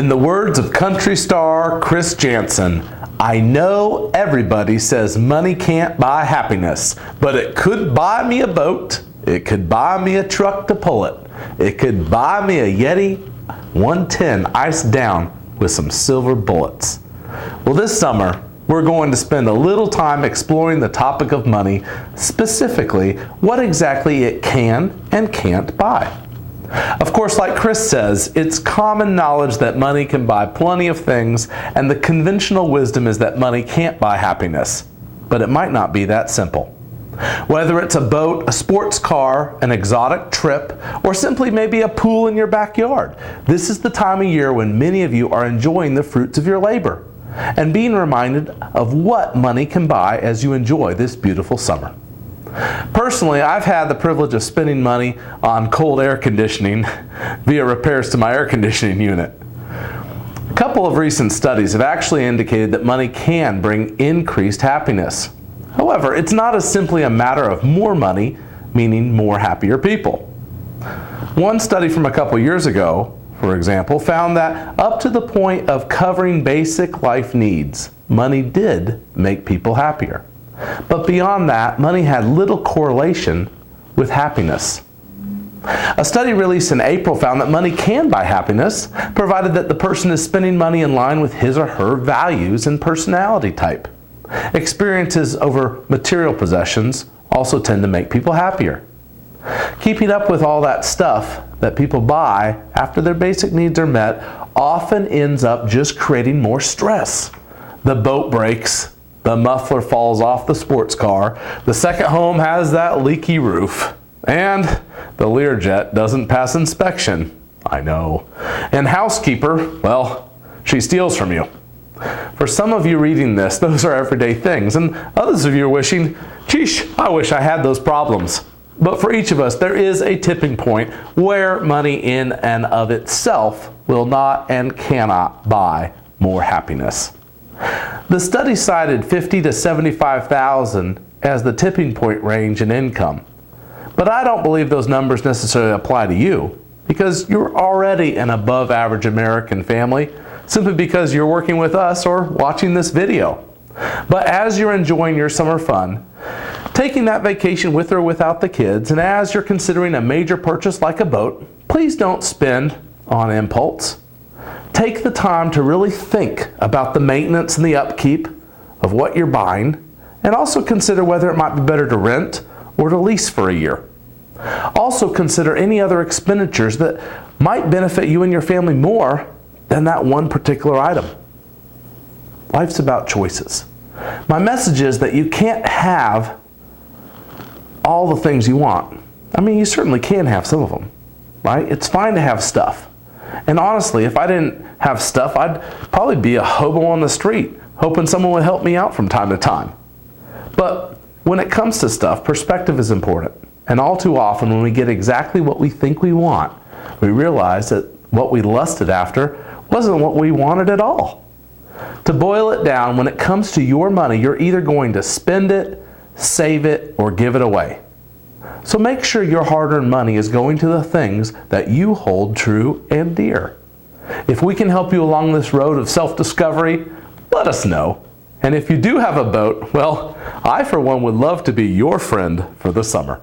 In the words of country star Chris Janson, I know everybody says money can't buy happiness, but it could buy me a boat, it could buy me a truck to pull it, it could buy me a Yeti 110 iced down with some silver bullets. Well, this summer, we're going to spend a little time exploring the topic of money, specifically what exactly it can and can't buy. Of course, like Chris says, it's common knowledge that money can buy plenty of things, and the conventional wisdom is that money can't buy happiness. But it might not be that simple. Whether it's a boat, a sports car, an exotic trip, or simply maybe a pool in your backyard, this is the time of year when many of you are enjoying the fruits of your labor and being reminded of what money can buy as you enjoy this beautiful summer. Personally, I've had the privilege of spending money on cold air conditioning via repairs to my air conditioning unit. A couple of recent studies have actually indicated that money can bring increased happiness. However, it's not as simply a matter of more money, meaning more happier people. One study from a couple years ago, for example, found that up to the point of covering basic life needs, money did make people happier. But beyond that, money had little correlation with happiness. A study released in April found that money can buy happiness, provided that the person is spending money in line with his or her values and personality type. Experiences over material possessions also tend to make people happier. Keeping up with all that stuff that people buy after their basic needs are met often ends up just creating more stress. The boat breaks, the muffler falls off the sports car, the second home has that leaky roof, and the Learjet doesn't pass inspection. I know. And housekeeper, well, she steals from you. For some of you reading this, those are everyday things, and others of you are wishing, geesh, I wish I had those problems. But for each of us, there is a tipping point where money in and of itself will not and cannot buy more happiness. The study cited $50,000 to $75,000 as the tipping point range in income. But I don't believe those numbers necessarily apply to you, because you're already an above average American family, simply because you're working with us or watching this video. But as you're enjoying your summer fun, taking that vacation with or without the kids, and as you're considering a major purchase like a boat, please don't spend on impulse. Take the time to really think about the maintenance and the upkeep of what you're buying, and also consider whether it might be better to rent or to lease for a year. Also consider any other expenditures that might benefit you and your family more than that one particular item. Life's about choices. My message is that you can't have all the things you want. I mean, you certainly can have some of them, right? It's fine to have stuff. And honestly, if I didn't have stuff, I'd probably be a hobo on the street, hoping someone would help me out from time to time. But when it comes to stuff, perspective is important. And all too often, when we get exactly what we think we want, we realize that what we lusted after wasn't what we wanted at all. To boil it down, when it comes to your money, you're either going to spend it, save it, or give it away. So make sure your hard-earned money is going to the things that you hold true and dear. If we can help you along this road of self-discovery, let us know. And if you do have a boat, well, I for one would love to be your friend for the summer.